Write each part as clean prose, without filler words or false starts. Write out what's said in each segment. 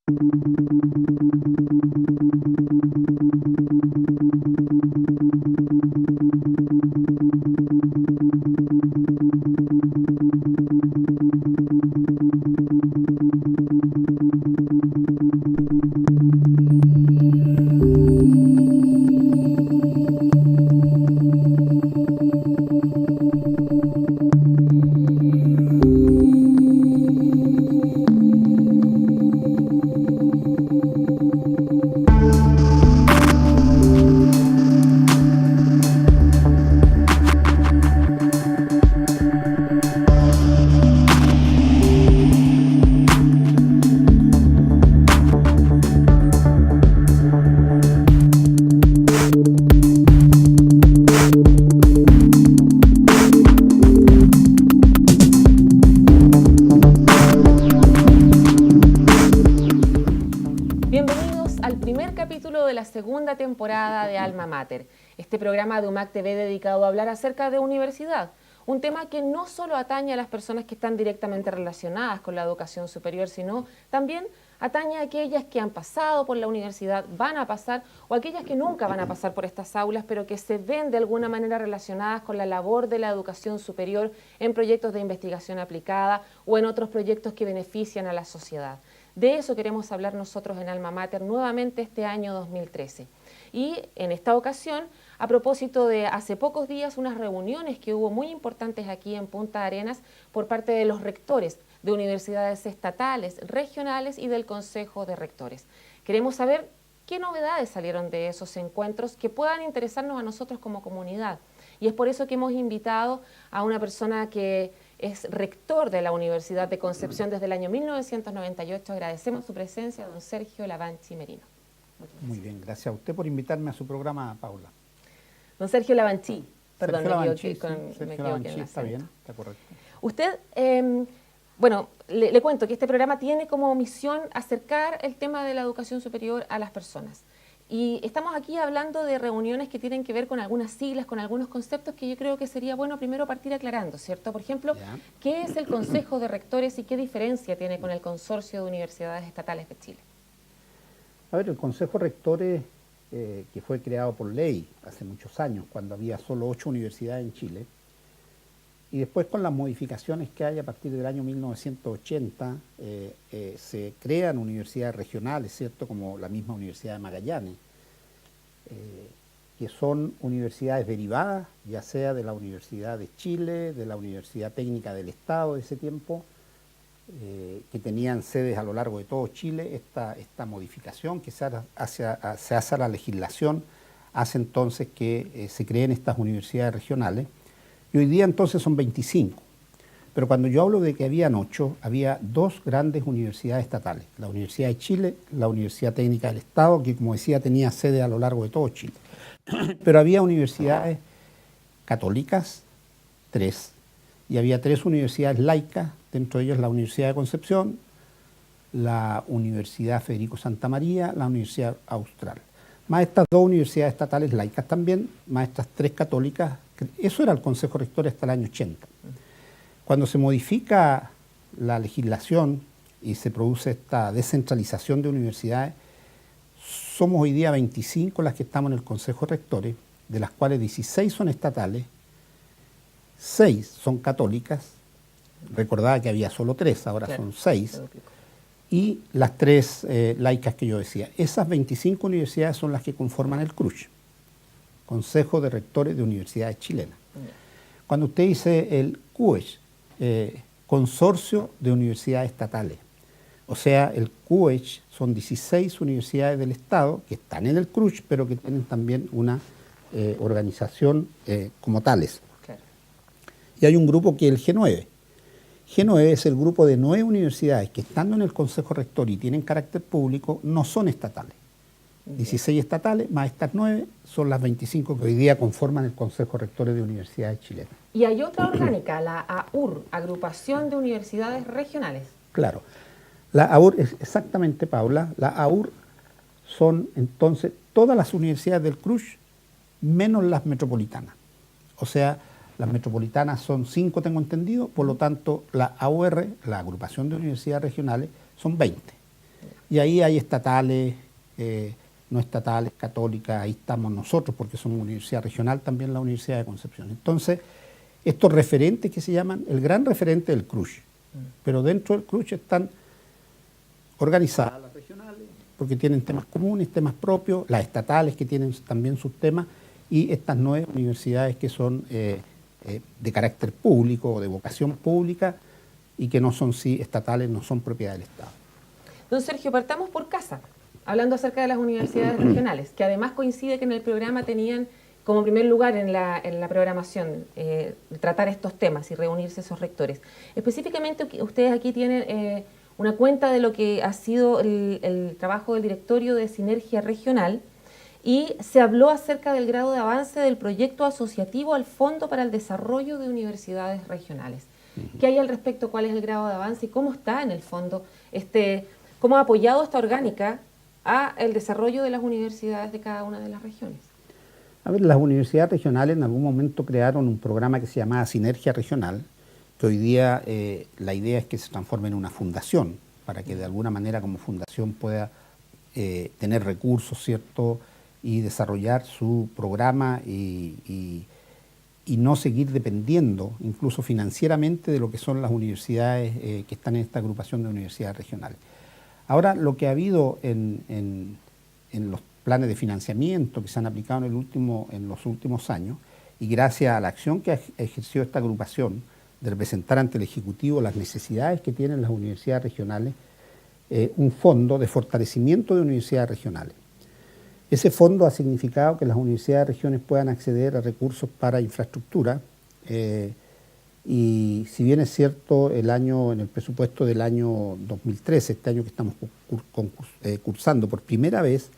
De la segunda temporada de Alma Mater, este programa de UMAC TV dedicado a hablar acerca de universidad, un tema que no solo atañe a las personas que están directamente relacionadas con la educación superior, sino también atañe a aquellas que han pasado por la universidad, van a pasar, o aquellas que nunca van a pasar por estas aulas, pero que se ven de alguna manera relacionadas con la labor de la educación superior en proyectos de investigación aplicada o en otros proyectos que benefician a la sociedad. De eso queremos hablar nosotros en Alma Mater nuevamente este año 2013. Y en esta ocasión, a propósito de hace pocos días unas reuniones que hubo muy importantes aquí en Punta Arenas por parte de los rectores de universidades estatales, regionales y del Consejo de Rectores. Queremos saber qué novedades salieron de esos encuentros que puedan interesarnos a nosotros como comunidad. Y es por eso que hemos invitado a una persona que es rector de la Universidad de Concepción desde el año 1998. Agradecemos su presencia, don Sergio Lavanchi Merino. Muy bien, gracias a usted por invitarme a su programa, Paula. Don Sergio Lavanchi, perdón, Sergio me Lavanchi, equivoqué en la está bien, está correcto. Usted, bueno, le cuento que este programa tiene como misión acercar el tema de la educación superior a las personas. Y estamos aquí hablando de reuniones que tienen que ver con algunas siglas, con algunos conceptos que yo creo que sería bueno primero partir aclarando, ¿cierto? Por ejemplo, ¿qué es el Consejo de Rectores y qué diferencia tiene con el Consorcio de Universidades Estatales de Chile? A ver, el Consejo de Rectores, que fue creado por ley hace muchos años, cuando había solo 8 universidades en Chile, y después con las modificaciones que hay a partir del año 1980, se crean universidades regionales, ¿cierto? Como la misma Universidad de Magallanes, que son universidades derivadas, ya sea de la Universidad de Chile, de la Universidad Técnica del Estado de ese tiempo, que tenían sedes a lo largo de todo Chile. Esta modificación que se hace a la legislación hace entonces que se creen estas universidades regionales. Y hoy día entonces son 25. Pero cuando yo hablo de que habían 8, había 2 grandes universidades estatales. La Universidad de Chile, la Universidad Técnica del Estado, que como decía tenía sede a lo largo de todo Chile. Pero había universidades católicas, 3. Y había 3 universidades laicas, dentro de ellas la Universidad de Concepción, la Universidad Federico Santa María, la Universidad Austral. Más estas 2 universidades estatales laicas también, más estas 3 católicas. Eso era el Consejo Rector hasta el año 80. Cuando se modifica la legislación y se produce esta descentralización de universidades, somos hoy día 25 las que estamos en el Consejo de Rectores, de las cuales 16 son estatales, 6 son católicas, recordaba que había solo 3, ahora son 6, y las 3 laicas que yo decía. Esas 25 universidades son las que conforman el CRUCH, Consejo de Rectores de Universidades Chilenas. Cuando usted dice el CUECH, Consorcio de Universidades Estatales, o sea, el CUECH son 16 universidades del Estado que están en el CRUCH, pero que tienen también una organización como tales. Claro. Y hay un grupo que es el G9. G9 es el grupo de 9 universidades que, estando en el Consejo Rector y tienen carácter público, no son estatales. 16 estatales, más estas 9, son las 25 que hoy día conforman el Consejo Rector de Universidades Chilenas. Y hay otra orgánica, la AUR, Agrupación de Universidades Regionales. Claro. La AUR es exactamente, Paula, la AUR son entonces todas las universidades del CRUCH menos las metropolitanas. O sea, las metropolitanas son 5, tengo entendido, por lo tanto la AUR, la Agrupación de Universidades Regionales, son 20. Y ahí hay estatales, no estatales, católicas, ahí estamos nosotros, porque somos universidad regional, también la Universidad de Concepción. Entonces, estos referentes que se llaman, el gran referente del CRUSH, pero dentro del CRUSH están organizadas las regionales, porque tienen temas comunes, temas propios, las estatales que tienen también sus temas, y estas nuevas universidades que son de carácter público o de vocación pública y que no son estatales, no son propiedad del Estado. Don Sergio, partamos por casa, hablando acerca de las universidades regionales, que además coincide que en el programa tenían como primer lugar en la programación tratar estos temas y reunirse esos rectores. Específicamente, ustedes aquí tienen una cuenta de lo que ha sido el trabajo del directorio de Sinergia Regional, y se habló acerca del grado de avance del proyecto asociativo al Fondo para el Desarrollo de Universidades Regionales. ¿Qué hay al respecto? ¿Cuál es el grado de avance y cómo está en el fondo? ¿Cómo ha apoyado esta orgánica a el desarrollo de las universidades de cada una de las regiones? A ver, las universidades regionales en algún momento crearon un programa que se llamaba Sinergia Regional, que hoy día la idea es que se transforme en una fundación, para que de alguna manera como fundación pueda tener recursos, ¿cierto?, y desarrollar su programa y no seguir dependiendo, incluso financieramente, de lo que son las universidades que están en esta agrupación de universidades regionales. Ahora, lo que ha habido en los planes de financiamiento que se han aplicado en los últimos años, y gracias a la acción que ejerció esta agrupación de representar ante el Ejecutivo las necesidades que tienen las universidades regionales, un fondo de fortalecimiento de universidades regionales. Ese fondo ha significado que las universidades de regiones puedan acceder a recursos para infraestructura, y si bien es cierto, en el presupuesto del año 2013, este año que estamos cursando por primera vez,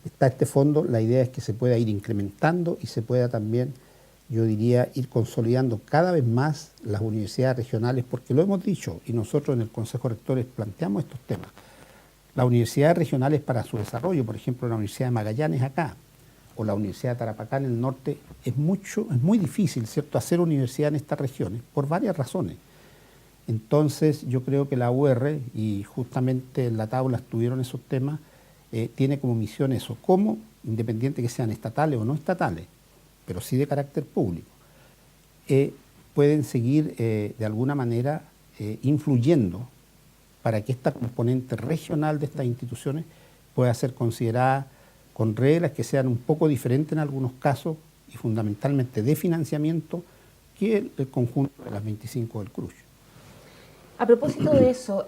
está este fondo, la idea es que se pueda ir incrementando y se pueda también, yo diría, ir consolidando cada vez más las universidades regionales, porque lo hemos dicho y nosotros en el Consejo de Rectores planteamos estos temas. Las universidades regionales para su desarrollo, por ejemplo la Universidad de Magallanes acá, o la Universidad de Tarapacá en el norte, es muy difícil, ¿cierto?, hacer universidad en estas regiones, por varias razones. Entonces yo creo que la UR, y justamente en la tabla estuvieron esos temas, tiene como misión eso, cómo, independiente que sean estatales o no estatales, pero sí de carácter público, pueden seguir de alguna manera influyendo para que esta componente regional de estas instituciones pueda ser considerada con reglas que sean un poco diferentes en algunos casos y fundamentalmente de financiamiento que el conjunto de las 25 del CRUSH. A propósito de eso,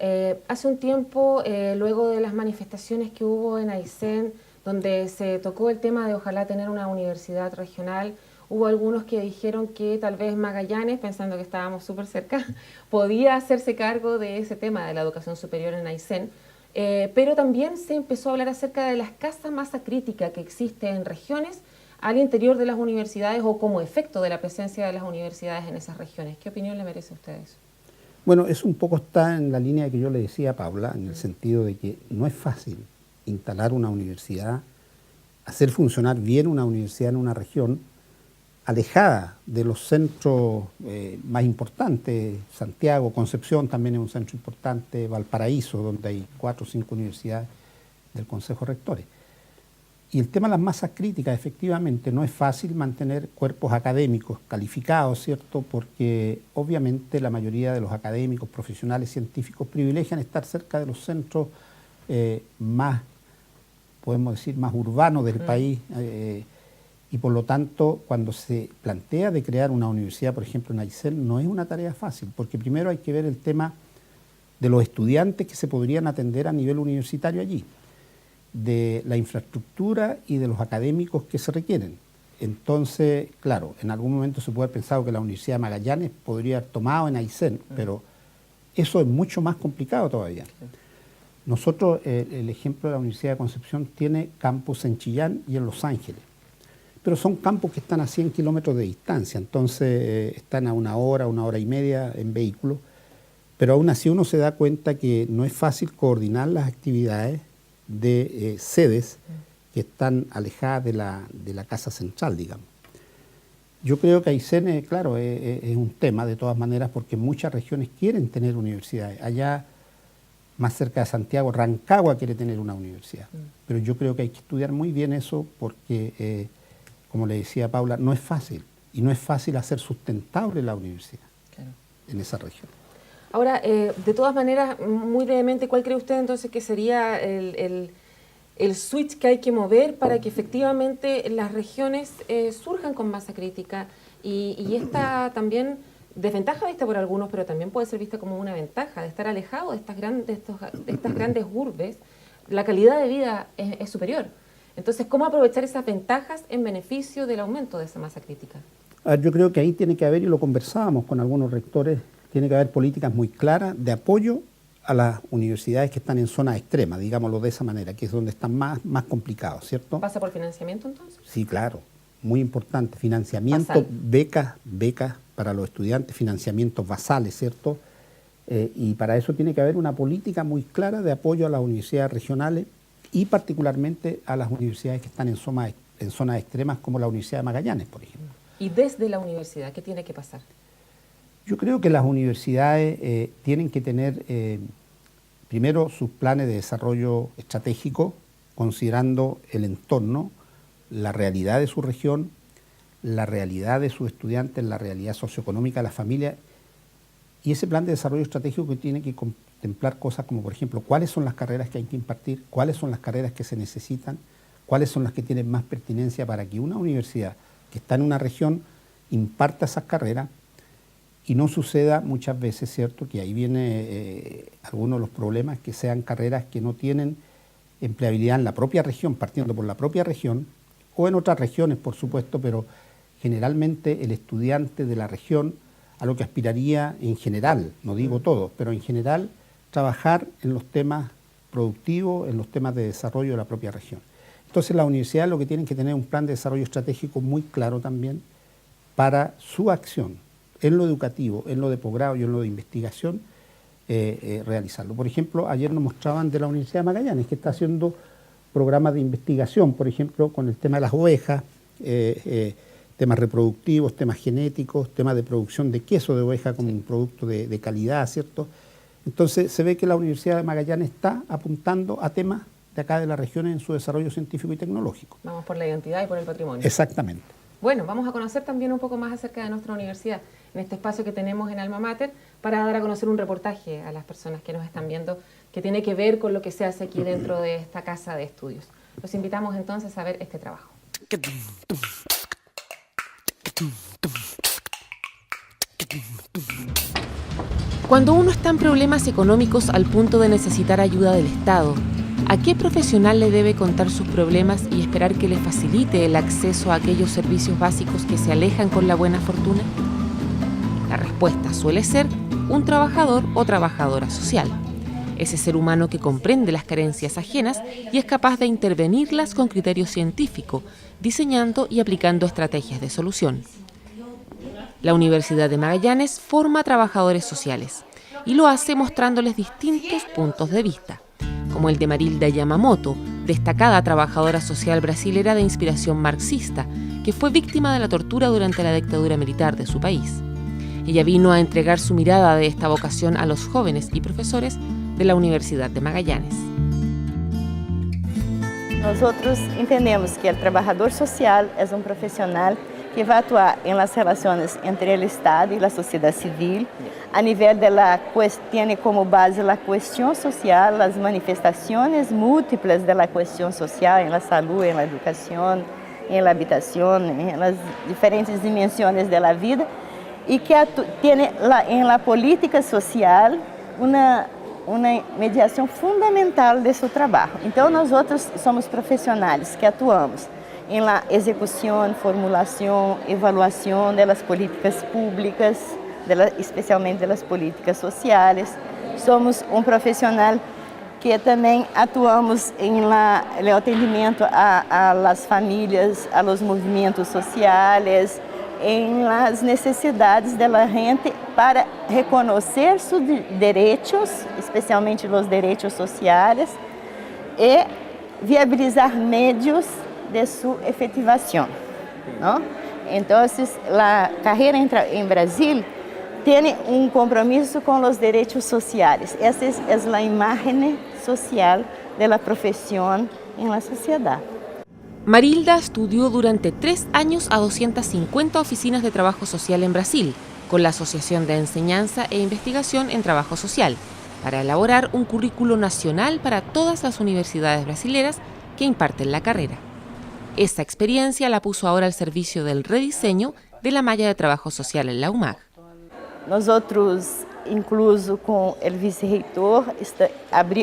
hace un tiempo, luego de las manifestaciones que hubo en Aysén, donde se tocó el tema de ojalá tener una universidad regional, hubo algunos que dijeron que tal vez Magallanes, pensando que estábamos súper cerca, podía hacerse cargo de ese tema de la educación superior en Aysén, pero también se empezó a hablar acerca de la escasa masa crítica que existe en regiones al interior de las universidades o como efecto de la presencia de las universidades en esas regiones. ¿Qué opinión le merece a usted eso? Bueno, eso un poco está en la línea que yo le decía a Paula, en el sentido de que no es fácil instalar una universidad, hacer funcionar bien una universidad en una región alejada de los centros más importantes. Santiago, Concepción también es un centro importante, Valparaíso, donde hay 4 o 5 universidades del Consejo de Rectores. Y el tema de las masas críticas, efectivamente, no es fácil mantener cuerpos académicos calificados, ¿cierto? Porque obviamente la mayoría de los académicos, profesionales, científicos privilegian estar cerca de los centros más, podemos decir, más urbanos del país. Y por lo tanto, cuando se plantea de crear una universidad, por ejemplo, en Aysén, no es una tarea fácil, porque primero hay que ver el tema de los estudiantes que se podrían atender a nivel universitario allí, de la infraestructura y de los académicos que se requieren. Entonces, claro, en algún momento se puede haber pensado que la Universidad de Magallanes podría haber tomado en Aysén, pero eso es mucho más complicado todavía. Nosotros, el ejemplo de la Universidad de Concepción tiene campus en Chillán y en Los Ángeles, pero son campus que están a 100 kilómetros de distancia, entonces están a 1 hora y media en vehículo, pero aún así uno se da cuenta que no es fácil coordinar las actividades de sedes que están alejadas de la casa central, digamos. Yo creo que Aysén, claro, es un tema de todas maneras porque muchas regiones quieren tener universidades. Allá más cerca de Santiago, Rancagua quiere tener una universidad. Pero yo creo que hay que estudiar muy bien eso porque, como le decía Paula, no es fácil. Y no es fácil hacer sustentable la universidad en esa región. Ahora, de todas maneras, muy brevemente, ¿cuál cree usted entonces que sería el switch que hay que mover para que efectivamente las regiones surjan con masa crítica y esta también desventaja vista por algunos, pero también puede ser vista como una ventaja de estar alejado de estas grandes urbes? La calidad de vida es superior. Entonces, ¿cómo aprovechar esas ventajas en beneficio del aumento de esa masa crítica? Yo creo que ahí tiene que haber, y lo conversábamos con algunos rectores, tiene que haber políticas muy claras de apoyo a las universidades que están en zonas extremas, digámoslo de esa manera, que es donde están más complicados, ¿cierto? ¿Pasa por financiamiento entonces? Sí, claro, muy importante. Financiamiento, becas para los estudiantes, financiamientos basales, ¿cierto? Y para eso tiene que haber una política muy clara de apoyo a las universidades regionales y particularmente a las universidades que están en zonas extremas como la Universidad de Magallanes, por ejemplo. ¿Y desde la universidad qué tiene que pasar? Yo creo que las universidades tienen que tener primero sus planes de desarrollo estratégico, considerando el entorno, la realidad de su región, la realidad de sus estudiantes, la realidad socioeconómica de la familia, y ese plan de desarrollo estratégico que tiene que contemplar cosas como, por ejemplo, cuáles son las carreras que hay que impartir, cuáles son las carreras que se necesitan, cuáles son las que tienen más pertinencia para que una universidad que está en una región imparta esas carreras y no suceda muchas veces, ¿cierto?, que ahí viene algunos de los problemas, que sean carreras que no tienen empleabilidad en la propia región, partiendo por la propia región, o en otras regiones, por supuesto, pero generalmente el estudiante de la región a lo que aspiraría en general, no digo todos, pero en general, trabajar en los temas productivos, en los temas de desarrollo de la propia región. Entonces las universidades lo que tienen que tener un plan de desarrollo estratégico muy claro también para su acción en lo educativo, en lo de posgrado y en lo de investigación, realizarlo. Por ejemplo, ayer nos mostraban de la Universidad de Magallanes que está haciendo programas de investigación, por ejemplo, con el tema de las ovejas, temas reproductivos, temas genéticos, temas de producción de queso de oveja como un producto de calidad, ¿cierto? Entonces se ve que la Universidad de Magallanes está apuntando a temas de acá de la región en su desarrollo científico y tecnológico. Vamos por la identidad y por el patrimonio. Exactamente. Bueno, vamos a conocer también un poco más acerca de nuestra universidad en este espacio que tenemos en Alma Mater para dar a conocer un reportaje a las personas que nos están viendo que tiene que ver con lo que se hace aquí dentro de esta casa de estudios. Los invitamos entonces a ver este trabajo. Cuando uno está en problemas económicos al punto de necesitar ayuda del Estado, ¿a qué profesional le debe contar sus problemas y esperar que le facilite el acceso a aquellos servicios básicos que se alejan con la buena fortuna? La respuesta suele ser un trabajador o trabajadora social. Ese ser humano que comprende las carencias ajenas y es capaz de intervenirlas con criterio científico, diseñando y aplicando estrategias de solución. La Universidad de Magallanes forma trabajadores sociales y lo hace mostrándoles distintos puntos de vista, como el de Marilda Yamamoto, destacada trabajadora social brasilera de inspiración marxista, que fue víctima de la tortura durante la dictadura militar de su país. Ella vino a entregar su mirada de esta vocación a los jóvenes y profesores de la Universidad de Magallanes. Nosotros entendemos que el trabajador social es un profesional que va a actuar en las relaciones entre el Estado y la sociedad civil, a nivel de tiene como base la cuestión social, las manifestaciones múltiples de la cuestión social en la salud, en la educación, en la habitación, en las diferentes dimensiones de la vida, y que tiene en la política social una mediação fundamental de seu trabalho. Então, nós outros somos profissionais que atuamos em la execução, formulação, avaliação das políticas públicas, especialmente das políticas sociais. Somos profissional que também atuamos em el atendimento a las famílias, a los movimentos sociais, em las necessidades da gente para reconhecer seus direitos, especialmente os direitos sociais, e viabilizar meios de sua efetivação, não? Então, a carreira em Brasil tiene un compromiso con los derechos sociales. Esa es la imagen social de la profesión en la sociedad. Marilda estudió durante 3 años a 250 oficinas de trabajo social en Brasil, con la Asociación de Enseñanza e Investigación en Trabajo Social, para elaborar un currículo nacional para todas las universidades brasileras que imparten la carrera. Esa experiencia la puso ahora al servicio del rediseño de la malla de trabajo social en la UMAG. Nosotros, incluso con el vice-reitor,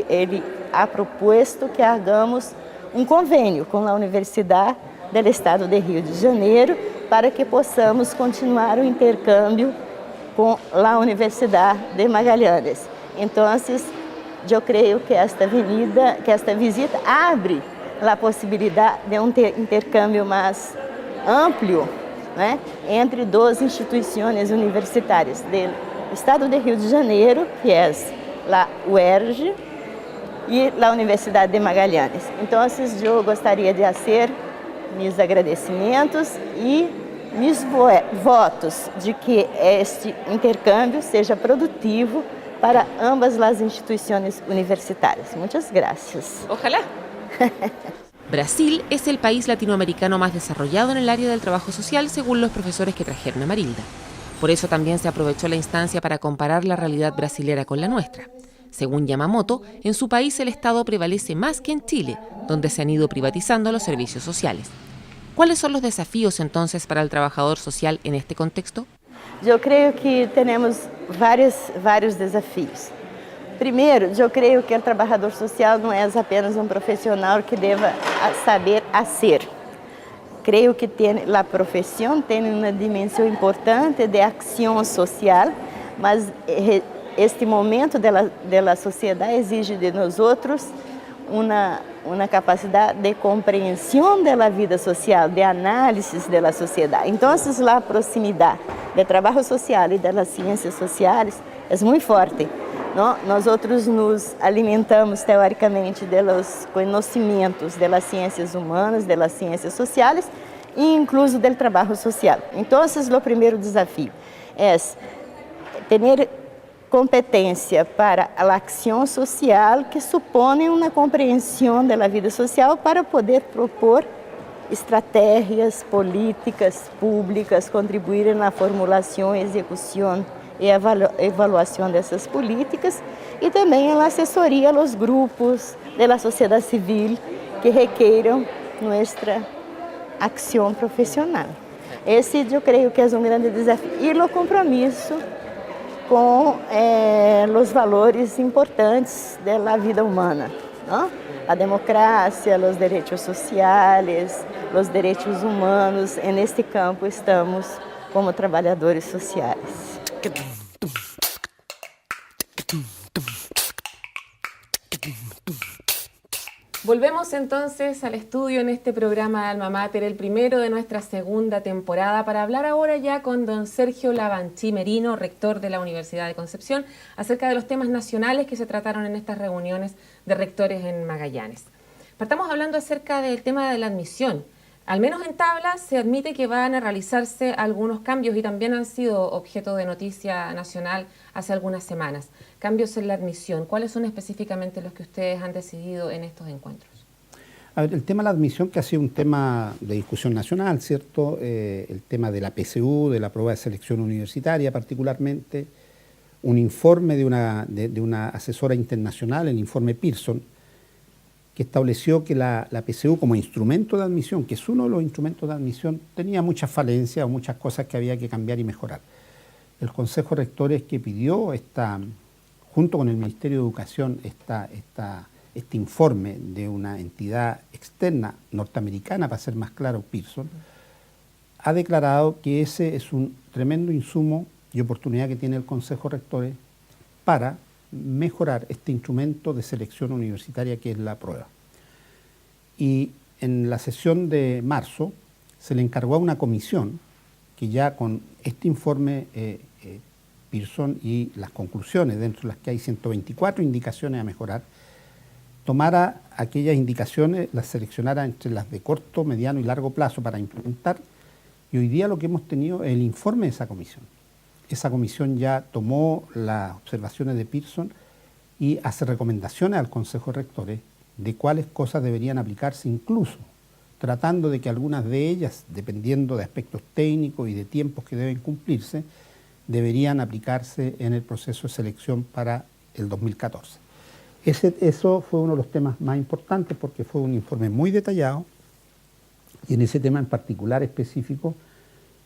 ele ha propuesto que hagamos um convênio com a Universidade do Estado de Rio de Janeiro para que possamos continuar o intercâmbio com a Universidade de Magallanes. Então, eu creio que esta visita abre a possibilidade de um intercâmbio mais amplo, né, entre duas instituições universitárias do Estado de Rio de Janeiro, que é a UERJ, e a Universidade de Magallanes. Então, eu gostaria de fazer meus agradecimentos e meus votos de que este intercâmbio seja produtivo para ambas as instituições universitárias. Muitas gracias. Ojalá. Brasil es el país latinoamericano más desarrollado en el área del trabajo social, según los profesores que trajeron a Marilda. Por eso también se aprovechó la instancia para comparar la realidad brasilera con la nuestra. Según Yamamoto, en su país el Estado prevalece más que en Chile, donde se han ido privatizando los servicios sociales. ¿Cuáles son los desafíos entonces para el trabajador social en este contexto? Eu creio que temos vários desafios. Primeiro, eu creio que o trabalhador social não é apenas um profissional que deva saber fazer. Creio que a profissão tem uma dimensão importante de ação social, mas este momento da sociedade exige de nós outros uma capacidade de compreensão da vida social, de análise da sociedade. Então, a proximidade do trabalho social e das ciências sociais é muito forte. Nós outros nos alimentamos teoricamente dos conhecimentos das ciências humanas, das ciências sociais e incluso do trabalho social. Então, o primeiro desafio é ter competência para a ação social que supõe uma compreensão da vida social para poder propor estratégias políticas públicas, contribuir na formulação, execução e avaliação dessas políticas e também na assessoria aos grupos da sociedade civil que requeiram nossa ação profissional. Esse eu creio que é um grande desafio e o compromisso com os valores importantes da vida humana, não? A democracia, os direitos sociais, os direitos humanos. Neste campo estamos como trabalhadores sociais. Volvemos entonces al estudio en este programa de Alma Mater, el primero de nuestra segunda temporada, para hablar ahora ya con don Sergio Lavanchi Merino, rector de la Universidad de Concepción, acerca de los temas nacionales que se trataron en estas reuniones de rectores en Magallanes. Partamos hablando acerca del tema de la admisión. Al menos en tablas se admite que van a realizarse algunos cambios y también han sido objeto de noticia nacional hace algunas semanas. Cambios en la admisión, ¿cuáles son específicamente los que ustedes han decidido en estos encuentros? A ver, el tema de la admisión, que ha sido un tema de discusión nacional, ¿cierto? El tema de la PSU, de la prueba de selección universitaria particularmente, un informe de una asesora internacional, el informe Pearson, que estableció que la PSU como instrumento de admisión, que es uno de los instrumentos de admisión, tenía muchas falencias o muchas cosas que había que cambiar y mejorar. El Consejo de Rectores que pidió junto con el Ministerio de Educación este informe de una entidad externa norteamericana, para ser más claro, Pearson, ha declarado que ese es un tremendo insumo y oportunidad que tiene el Consejo de Rectores para mejorar este instrumento de selección universitaria que es la prueba. Y en la sesión de marzo se le encargó a una comisión que ya con este informe Pearson y las conclusiones, dentro de las que hay 124 indicaciones a mejorar, tomara aquellas indicaciones, las seleccionara entre las de corto, mediano y largo plazo para implementar, y hoy día lo que hemos tenido es el informe de esa comisión. esa comisión ya tomó las observaciones de Pearson y hace recomendaciones al Consejo de Rectores de cuáles cosas deberían aplicarse, incluso tratando de que algunas de ellas, dependiendo de aspectos técnicos y de tiempos que deben cumplirse, deberían aplicarse en el proceso de selección para el 2014. Eso fue uno de los temas más importantes porque fue un informe muy detallado y en ese tema en particular específico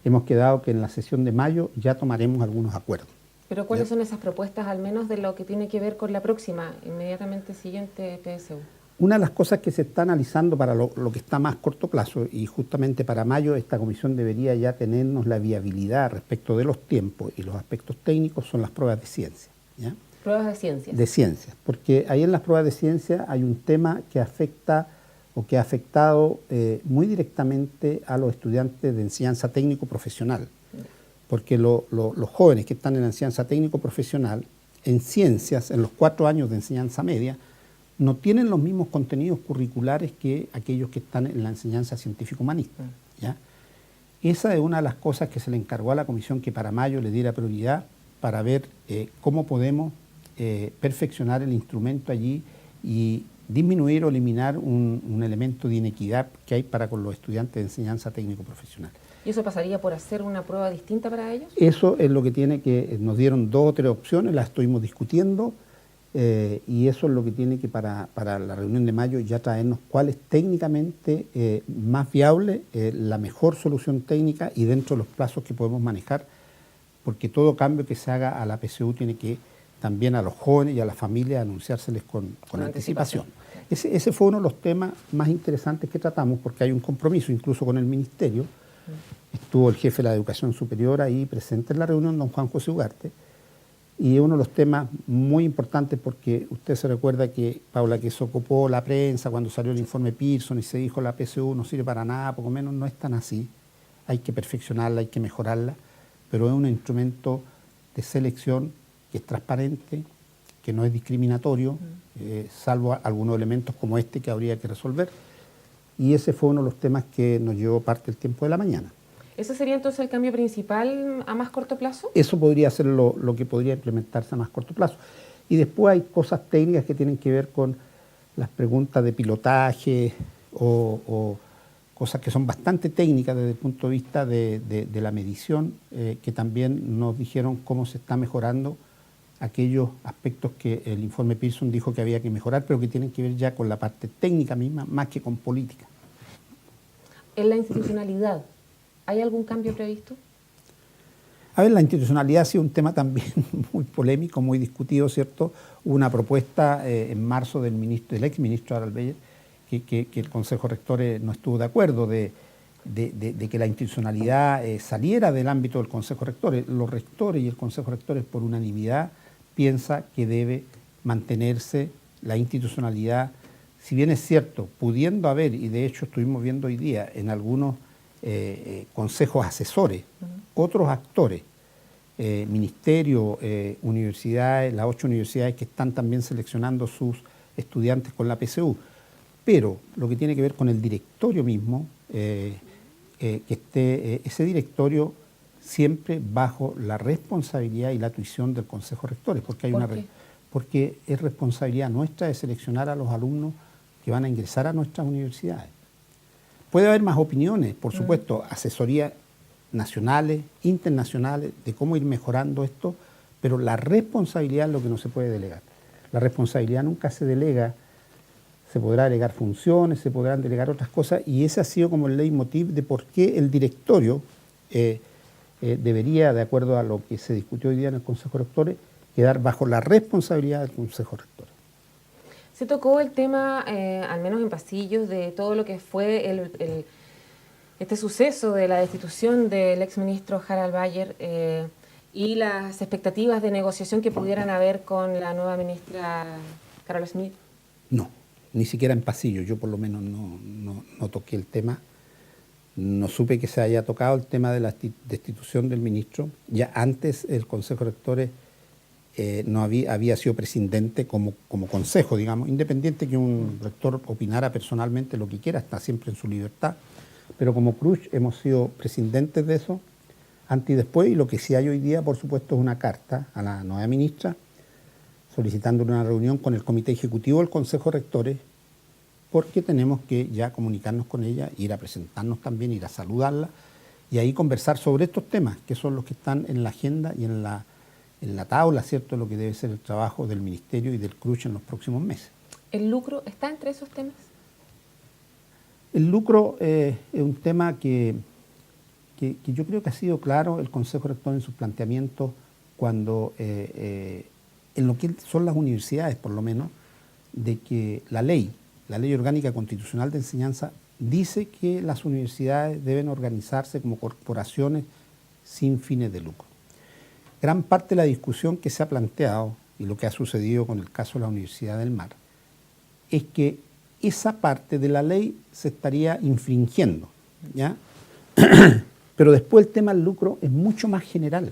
hemos quedado que en la sesión de mayo ya tomaremos algunos acuerdos. Pero ¿cuáles son esas propuestas, al menos de lo que tiene que ver con la próxima, inmediatamente siguiente PSU? Una de las cosas que se está analizando para lo que está a más corto plazo, y justamente para mayo esta comisión debería ya tenernos la viabilidad respecto de los tiempos y los aspectos técnicos, son las pruebas de ciencia. ¿Ya? Pruebas de ciencias. De ciencias, porque ahí en las pruebas de ciencia hay un tema que afecta o que ha afectado muy directamente a los estudiantes de enseñanza técnico-profesional, porque los jóvenes que están en la enseñanza técnico-profesional, en ciencias, en los 4 años de enseñanza media, no tienen los mismos contenidos curriculares que aquellos que están en la enseñanza científico-humanista. ¿Ya? Esa es una de las cosas que se le encargó a la comisión que para mayo le diera prioridad para ver cómo podemos perfeccionar el instrumento allí y disminuir o eliminar un elemento de inequidad que hay para con los estudiantes de enseñanza técnico-profesional. ¿Y eso pasaría por hacer una prueba distinta para ellos? Eso es lo que tiene que, nos dieron 2 o 3 opciones, las estuvimos discutiendo. Y eso es lo que tiene que para la reunión de mayo ya traernos cuál es técnicamente más viable, la mejor solución técnica y dentro de los plazos que podemos manejar, porque todo cambio que se haga a la PSU tiene que también a los jóvenes y a las familias anunciárseles con anticipación. Ese fue uno de los temas más interesantes que tratamos porque hay un compromiso incluso con el Ministerio. Estuvo el jefe de la Educación Superior ahí presente en la reunión, don Juan José Ugarte. Y es uno de los temas muy importantes porque usted se recuerda que, Paula, que se ocupó la prensa cuando salió el informe Pearson y se dijo la PSU no sirve para nada, poco menos, no es tan así. Hay que perfeccionarla, hay que mejorarla, pero es un instrumento de selección que es transparente, que no es discriminatorio, salvo algunos elementos como este que habría que resolver. Y ese fue uno de los temas que nos llevó parte del tiempo de la mañana. ¿Ese sería entonces el cambio principal a más corto plazo? Eso podría ser lo que podría implementarse a más corto plazo. Y después hay cosas técnicas que tienen que ver con las preguntas de pilotaje o cosas que son bastante técnicas desde el punto de vista de la medición, que también nos dijeron cómo se está mejorando aquellos aspectos que el informe Pearson dijo que había que mejorar, pero que tienen que ver ya con la parte técnica misma, más que con política. En la institucionalidad, ¿hay algún cambio previsto? A ver, la institucionalidad ha sido un tema también muy polémico, muy discutido, ¿cierto? Hubo una propuesta en marzo del ex ministro Harald Beyer, que el Consejo de Rectores no estuvo de acuerdo de que la institucionalidad saliera del ámbito del Consejo de Rectores. Los rectores y el Consejo de Rectores por unanimidad piensa que debe mantenerse la institucionalidad, si bien es cierto, pudiendo haber, y de hecho estuvimos viendo hoy día en algunos consejos asesores, otros actores, ministerio, universidades, las 8 universidades que están también seleccionando sus estudiantes con la PSU, pero lo que tiene que ver con el directorio mismo, que esté ese directorio siempre bajo la responsabilidad y la tuición del Consejo de Rectores, porque porque es responsabilidad nuestra de seleccionar a los alumnos que van a ingresar a nuestras universidades. Puede haber más opiniones, por supuesto, asesorías nacionales, internacionales, de cómo ir mejorando esto, pero la responsabilidad es lo que no se puede delegar. La responsabilidad nunca se delega, se podrá delegar funciones, se podrán delegar otras cosas, y ese ha sido como el leitmotiv de por qué el directorio debería, de acuerdo a lo que se discutió hoy día en el Consejo de Rectores, quedar bajo la responsabilidad del Consejo de Rectores. Se tocó el tema, al menos en pasillos, de todo lo que fue este suceso de la destitución del exministro Harald Beyer y las expectativas de negociación que pudieran haber con la nueva ministra Carol Smith. No, ni siquiera en pasillo. Yo por lo menos no toqué el tema. No supe que se haya tocado el tema de la destitución del ministro. Ya antes el Consejo de Rectores no había sido presidente como consejo, digamos, independiente que un rector opinara personalmente lo que quiera, está siempre en su libertad, pero como CRUSH hemos sido presidentes de eso, antes y después, y lo que sí hay hoy día, por supuesto, es una carta a la nueva ministra solicitando una reunión con el Comité Ejecutivo del Consejo de Rectores, porque tenemos que ya comunicarnos con ella, ir a presentarnos también, ir a saludarla, y ahí conversar sobre estos temas, que son los que están en la agenda y en la tabla, ¿cierto?, de lo que debe ser el trabajo del Ministerio y del CRUCH en los próximos meses. ¿El lucro está entre esos temas? El lucro es un tema que yo creo que ha sido claro el Consejo Rector en sus planteamientos cuando, en lo que son las universidades por lo menos, de que la ley orgánica constitucional de enseñanza dice que las universidades deben organizarse como corporaciones sin fines de lucro. Gran parte de la discusión que se ha planteado y lo que ha sucedido con el caso de la Universidad del Mar es que esa parte de la ley se estaría infringiendo, ¿ya? Pero después el tema del lucro es mucho más general,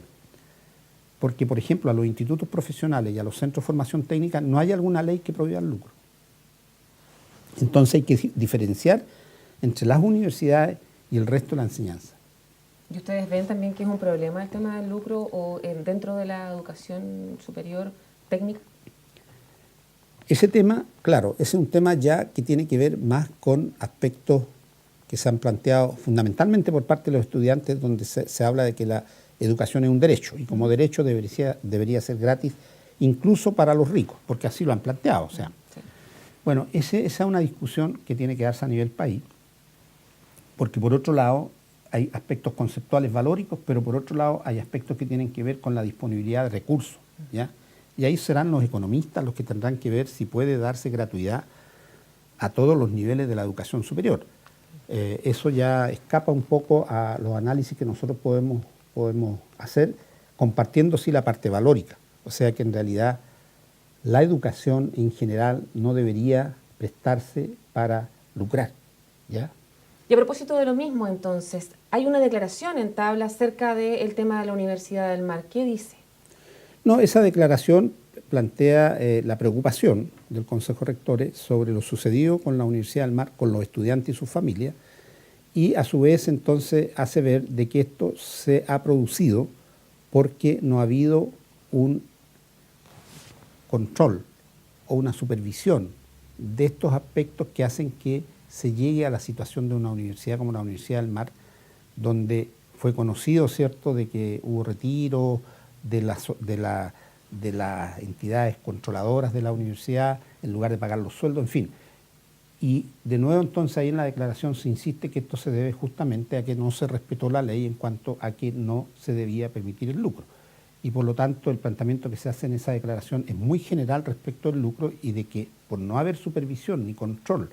porque, por ejemplo, a los institutos profesionales y a los centros de formación técnica no hay alguna ley que prohíba el lucro. Entonces hay que diferenciar entre las universidades y el resto de la enseñanza. ¿Y ustedes ven también que es un problema el tema del lucro o dentro de la educación superior técnica? Ese tema, claro, ese es un tema ya que tiene que ver más con aspectos que se han planteado fundamentalmente por parte de los estudiantes, donde se habla de que la educación es un derecho y como derecho debería ser gratis incluso para los ricos, porque así lo han planteado. O sea, Sí. bueno, esa es una discusión que tiene que darse a nivel país, porque por otro lado hay aspectos conceptuales valóricos, pero por otro lado hay aspectos que tienen que ver con la disponibilidad de recursos, ¿ya? Y ahí serán los economistas los que tendrán que ver si puede darse gratuidad a todos los niveles de la educación superior. Eso ya escapa un poco a los análisis que nosotros podemos hacer, compartiendo sí la parte valórica. O sea que en realidad la educación en general no debería prestarse para lucrar, ¿ya? Y a propósito de lo mismo, entonces, hay una declaración en tabla acerca del tema de la Universidad del Mar. ¿Qué dice? No, esa declaración plantea la preocupación del Consejo de Rectores sobre lo sucedido con la Universidad del Mar, con los estudiantes y sus familias, y a su vez entonces hace ver de que esto se ha producido porque no ha habido un control o una supervisión de estos aspectos que hacen que se llegue a la situación de una universidad como la Universidad del Mar, donde fue conocido, ¿cierto?, de que hubo retiro de las entidades controladoras de la universidad en lugar de pagar los sueldos, en fin. Y de nuevo entonces ahí en la declaración se insiste que esto se debe justamente a que no se respetó la ley en cuanto a que no se debía permitir el lucro. Y por lo tanto el planteamiento que se hace en esa declaración es muy general respecto al lucro y de que por no haber supervisión ni control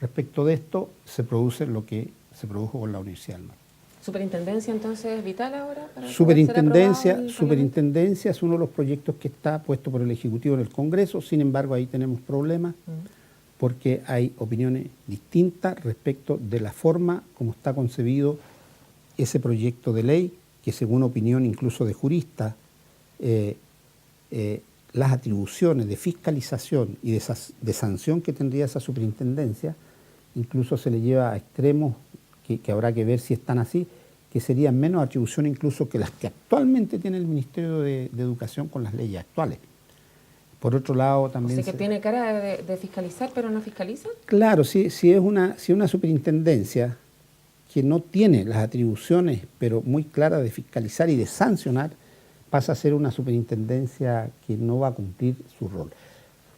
respecto de esto se produce lo que se produjo con la Universidad del Mar. ¿Superintendencia entonces es vital ahora? Para Superintendencia es uno de los proyectos que está puesto por el Ejecutivo en el Congreso, sin embargo ahí tenemos problemas porque hay opiniones distintas respecto de la forma como está concebido ese proyecto de ley, que según opinión incluso de juristas, las atribuciones de fiscalización y de sanción que tendría esa superintendencia, incluso se le lleva a extremos que habrá que ver si están así, que serían menos atribuciones incluso que las que actualmente tiene el Ministerio de Educación con las leyes actuales. Por otro lado también... O sea que tiene cara de fiscalizar, pero no fiscaliza. Claro, si es una superintendencia que no tiene las atribuciones, pero muy claras de fiscalizar y de sancionar, pasa a ser una superintendencia que no va a cumplir su rol.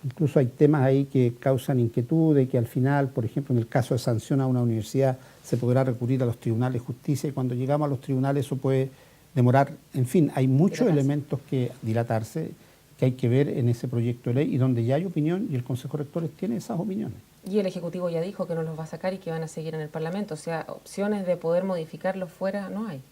Incluso hay temas ahí que causan inquietud de que al final, por ejemplo, en el caso de sanción a una universidad, se podrá recurrir a los tribunales de justicia y cuando llegamos a los tribunales eso puede demorar. En fin, hay muchos elementos que dilatarse, que hay que ver en ese proyecto de ley y donde ya hay opinión y el Consejo de Rectores tiene esas opiniones. Y el Ejecutivo ya dijo que no los va a sacar y que van a seguir en el Parlamento. O sea, opciones de poder modificarlos fuera no hay.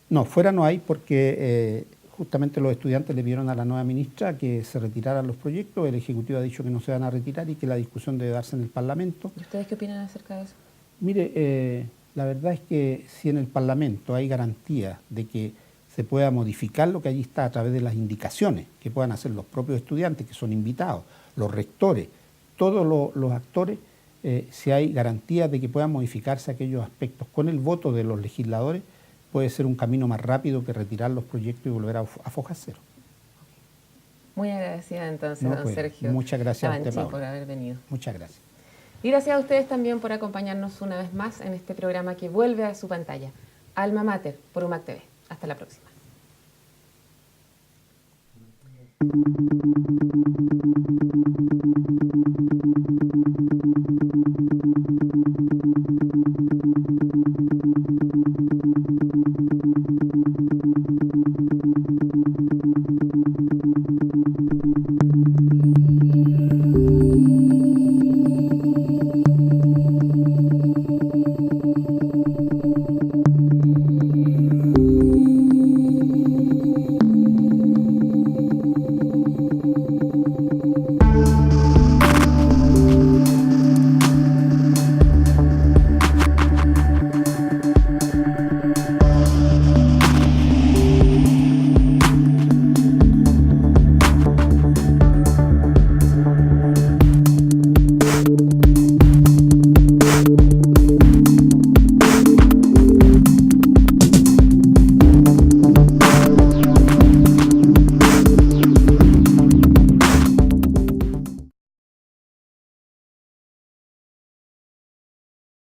No, fuera no hay porque justamente los estudiantes le pidieron a la nueva ministra que se retiraran los proyectos. El Ejecutivo ha dicho que no se van a retirar y que la discusión debe darse en el Parlamento. ¿Y ustedes qué opinan acerca de eso? Mire, la verdad es que si en el Parlamento hay garantía de que se pueda modificar lo que allí está a través de las indicaciones que puedan hacer los propios estudiantes que son invitados, los rectores, todos los actores, si hay garantías de que puedan modificarse aquellos aspectos con el voto de los legisladores, puede ser un camino más rápido que retirar los proyectos y volver a foja cero. Muy agradecida entonces, No, don pues, Sergio muchas gracias a usted, Tabanchi, Paula. por haber venido. Muchas gracias. Y gracias a ustedes también por acompañarnos una vez más en este programa que vuelve a su pantalla. Alma Mater por UMAC TV. Hasta la próxima.